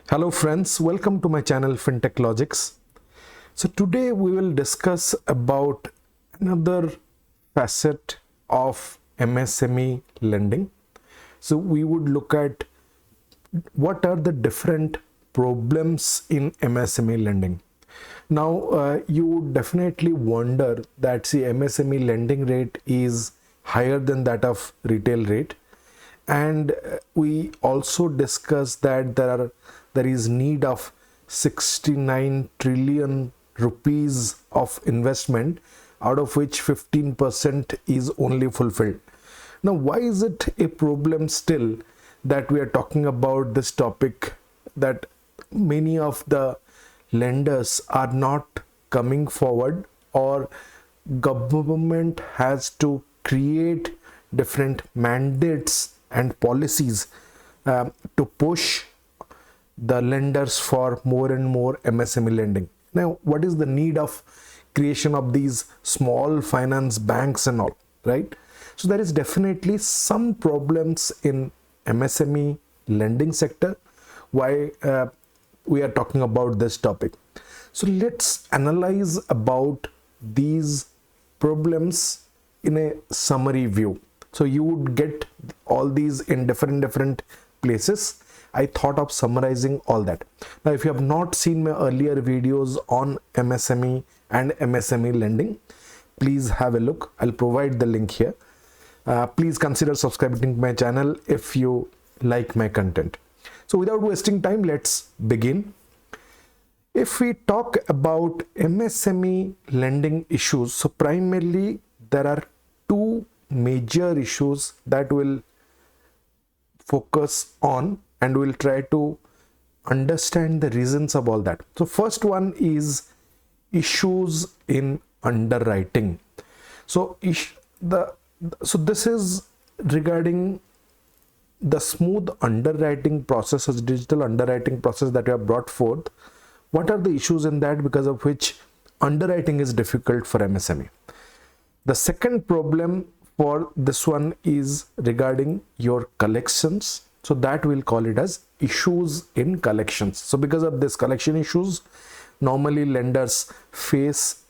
Hello friends, welcome to my channel FinTech Logics. So today we will discuss about another facet of MSME lending. So we would look at what are the different problems in MSME lending. Now you would definitely wonder that MSME lending rate is higher than that of retail rate, and we also discussed that there is need of 69 trillion rupees of investment, out of which 15% is only fulfilled. Now why is it a problem still that we are talking about this topic, that many of the lenders are not coming forward, or government has to create different mandates and policies to push the lenders for more and more MSME lending. Now, what is the need of creation of these small finance banks and all, right? So there is definitely some problems in MSME lending sector. Why we are talking about this topic? So let's analyze about these problems in a summary view. So you would get all these in different places. I thought of summarizing all that. Now, if you have not seen my earlier videos on MSME and MSME lending, please have a look. I'll provide the link here. Please consider subscribing to my channel if you like my content. So without wasting time, let's begin. If we talk about MSME lending issues, so primarily there are two major issues that will focus on, and we'll try to understand the reasons of all that. So first one is issues in underwriting. So this is regarding the smooth underwriting process, as digital underwriting process that we have brought forth. What are the issues in that, because of which underwriting is difficult for MSME? The second problem for this one is regarding your collections. So that we'll call it as issues in collections. So because of this collection issues, normally lenders face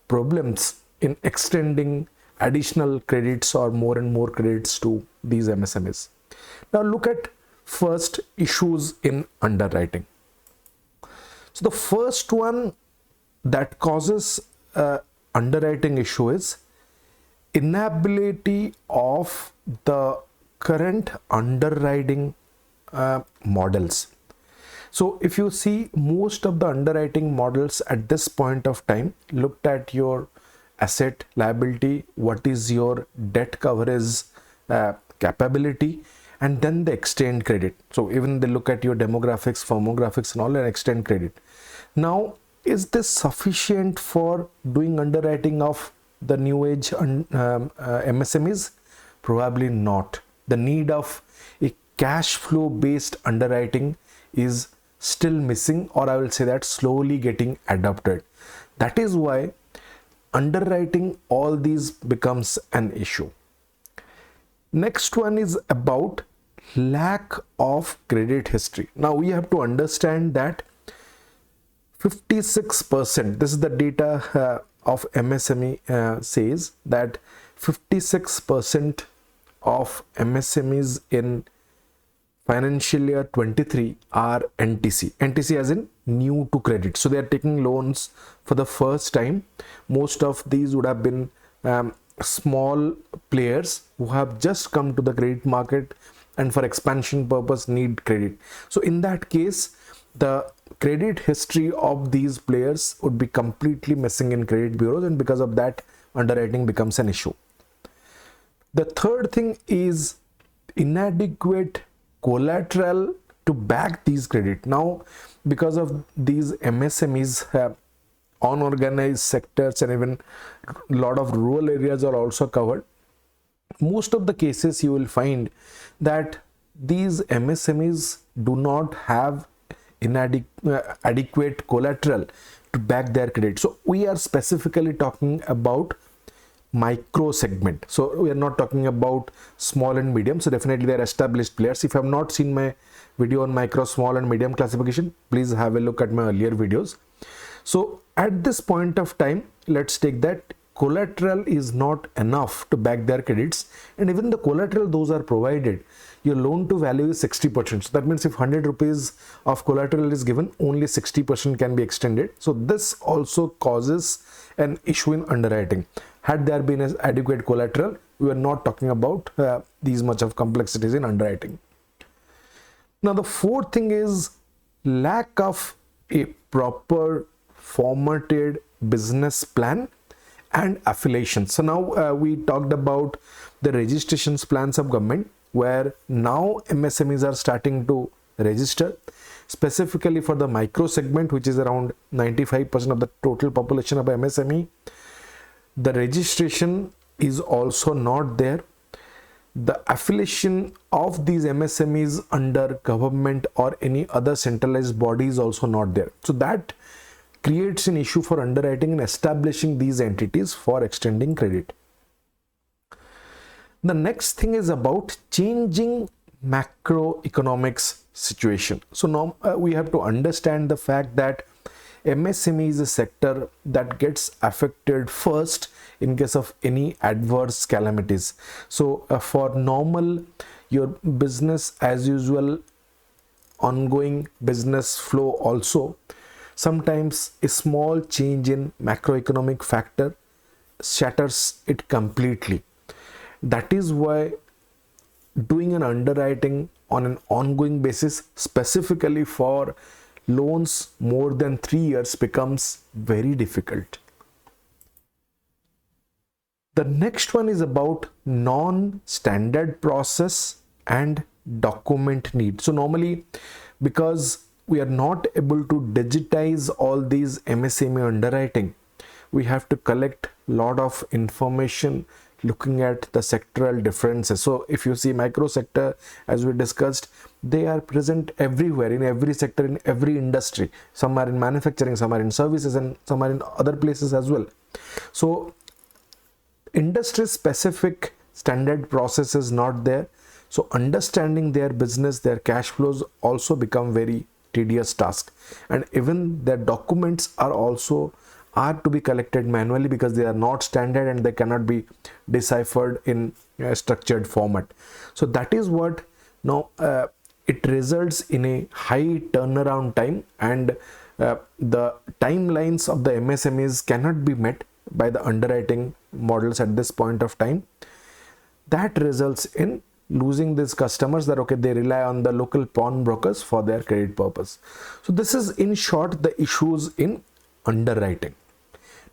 problems in extending additional credits or more and more credits to these MSMEs. Now look at first issues in underwriting. So the first one that causes underwriting issue is inability of the current underwriting models. So if you see, most of the underwriting models at this point of time looked at your asset liability, what is your debt coverage capability, and then they extend credit. So even they look at your demographics, firmographics and all, and extend credit. Now, is this sufficient for doing underwriting of the new age MSMEs? Probably not. The need of a cash flow based underwriting is still missing, or I will say that slowly getting adopted. That is why underwriting all these becomes an issue. Next one is about lack of credit history. Now we have to understand that 56%, this is the data of MSME, says that 56% of MSMEs in financial year 23 are NTC. NTC as in new to credit. So they are taking loans for the first time. Most of these would have been small players who have just come to the credit market and for expansion purpose need credit. So in that case, the credit history of these players would be completely missing in credit bureaus, and because of that, underwriting becomes an issue. The third thing is inadequate collateral to back these credit. Now, because of these MSMEs have unorganized sectors, and even a lot of rural areas are also covered, most of the cases you will find that these MSMEs do not have adequate collateral to back their credit. So we are specifically talking about micro segment. So we are not talking about small and medium. So definitely they are established players. If you have not seen my video on micro, small and medium classification, please have a look at my earlier videos. So at this point of time, let's take that collateral is not enough to back their credits, and even the collateral those are provided, your loan to value is 60%. So that means if 100 rupees of collateral is given, only 60% can be extended. So this also causes an issue in underwriting. Had there been an adequate collateral, we are not talking about these much of complexities in underwriting. Now the fourth thing is lack of a proper formatted business plan and affiliation. So now we talked about the registrations plans of government, where now MSMEs are starting to register, specifically for the micro segment, which is around 95% of the total population of MSME. The registration is also not there. The affiliation of these MSMEs under government or any other centralized body is also not there. So that creates an issue for underwriting and establishing these entities for extending credit. The next thing is about changing macroeconomics situation. So now we have to understand the fact that MSME is a sector that gets affected first in case of any adverse calamities. So for normal, your business as usual, ongoing business flow also, sometimes a small change in macroeconomic factor shatters it completely. That is why doing an underwriting on an ongoing basis, specifically for loans more than 3 years, becomes very difficult. The next one is about non-standard process and document need. So normally, because we are not able to digitize all these MSME underwriting, we have to collect a lot of information looking at the sectoral differences. So if you see micro sector, as we discussed, they are present everywhere, in every sector, in every industry. Some are in manufacturing, some are in services, and some are in other places as well. So industry specific standard process is not there. So understanding their business, their cash flows also become very tedious task, and even their documents are to be collected manually because they are not standard and they cannot be deciphered in a structured format. So that is what now it results in a high turnaround time, and the timelines of the MSMEs cannot be met by the underwriting models at this point of time. That results in losing these customers that they rely on the local pawnbrokers for their credit purpose. So this is in short the issues in underwriting.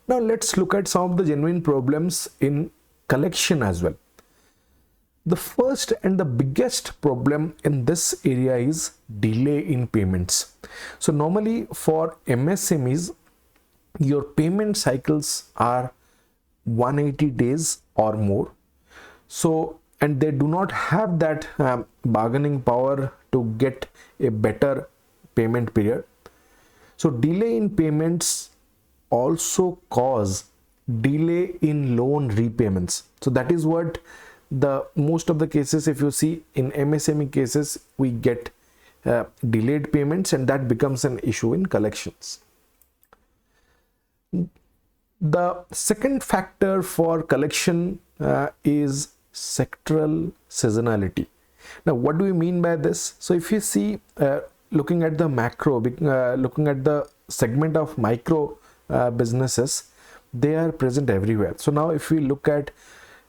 Now let's look at some of the genuine problems in collection as well. The first and the biggest problem in this area is delay in payments. So normally for MSMEs, your payment cycles are 180 days or more. So, and they do not have that bargaining power to get a better payment period. So delay in payments also cause delay in loan repayments. So that is what the most of the cases, if you see in MSME cases, we get delayed payments, and that becomes an issue in collections. The second factor for collection is sectoral seasonality. Now what do we mean by this? So if you see looking at the macro, looking at the segment of micro businesses, they are present everywhere. So now if we look at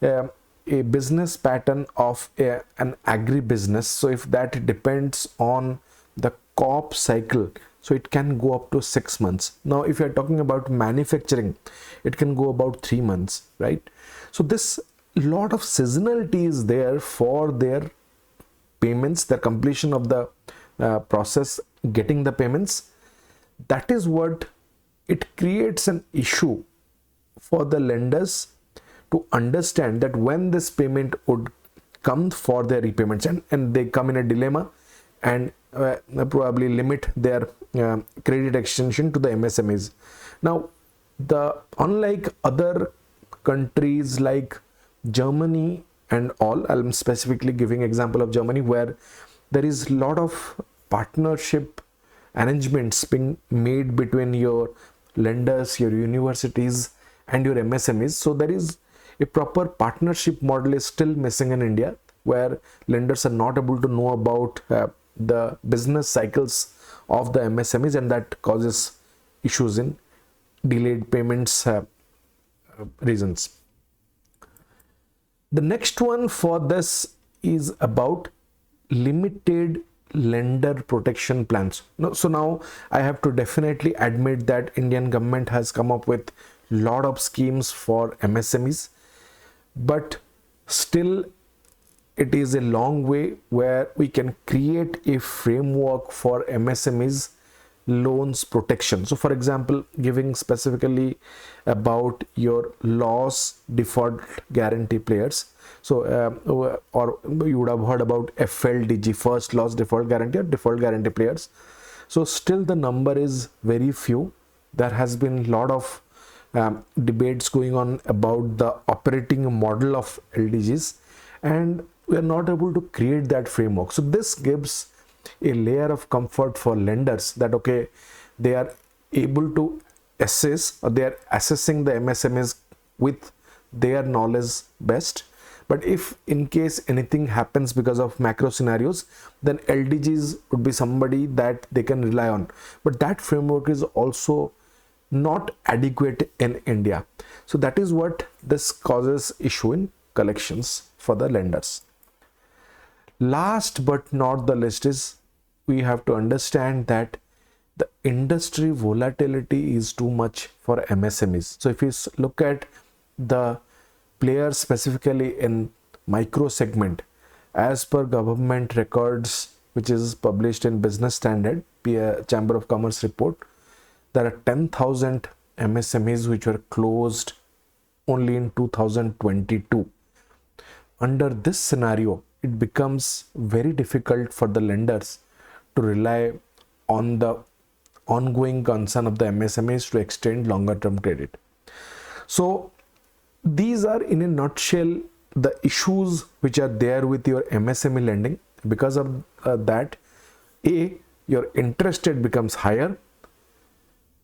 a business pattern of an agri-business, so if that depends on the crop cycle, so it can go up to 6 months. Now if you are talking about manufacturing, it can go about 3 months, right? So this lot of seasonality is there for their payments, the completion of the process, getting the payments. That is what it creates an issue for the lenders to understand that when this payment would come for their repayments, and they come in a dilemma and probably limit their credit extension to the MSMEs. Now unlike other countries like Germany and all. I'm specifically giving example of Germany, where there is a lot of partnership arrangements being made between your lenders, your universities, and your MSMEs. So there is a proper partnership model is still missing in India, where lenders are not able to know about the business cycles of the MSMEs, and that causes issues in delayed payments reasons. The next one for this is about limited lender protection plans. So now I have to definitely admit that Indian government has come up with lot of schemes for MSMEs, but still it is a long way where we can create a framework for MSMEs loans protection. So for example, giving specifically about your loss default guarantee players. So or you would have heard about FLDG, first loss default guarantee, or default guarantee players. So still the number is very few. There has been a lot of debates going on about the operating model of LDGs, and we are not able to create that framework. So this gives a layer of comfort for lenders that okay, they are able to assess, or they are assessing the MSMEs with their knowledge best. But if in case anything happens because of macro scenarios, then LDGs would be somebody that they can rely on. But that framework is also not adequate in India. So that is what this causes issue in collections for the lenders. Last but not the least is we have to understand that the industry volatility is too much for MSMEs. So if you look at the players specifically in micro segment, as per government records, which is published in Business Standard, Chamber of Commerce report, there are 10,000 MSMEs which were closed only in 2022. Under this scenario, it becomes very difficult for the lenders to rely on the ongoing concern of the MSMEs to extend longer term credit. So these are in a nutshell the issues which are there with your MSME lending. Because of that, your interest rate becomes higher.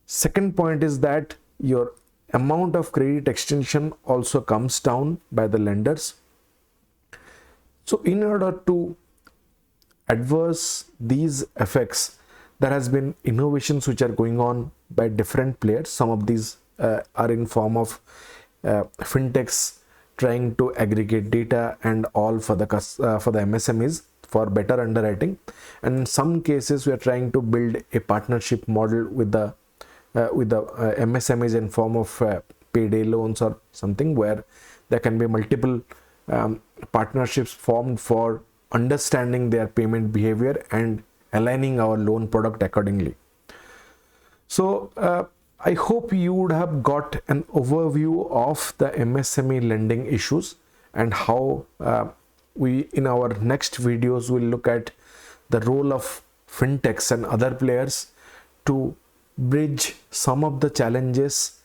Second point is that your amount of credit extension also comes down by the lenders. So in order to adverse these effects, there has been innovations which are going on by different players. Some of these are in form of fintechs trying to aggregate data and all for the MSMEs for better underwriting, and in some cases we are trying to build a partnership model with the MSMEs in form of payday loans or something, where there can be multiple partnerships formed for understanding their payment behavior and aligning our loan product accordingly. So I hope you would have got an overview of the MSME lending issues, and how we in our next videos will look at the role of fintechs and other players to bridge some of the challenges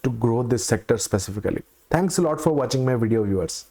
to grow this sector specifically. Thanks a lot for watching my video, viewers.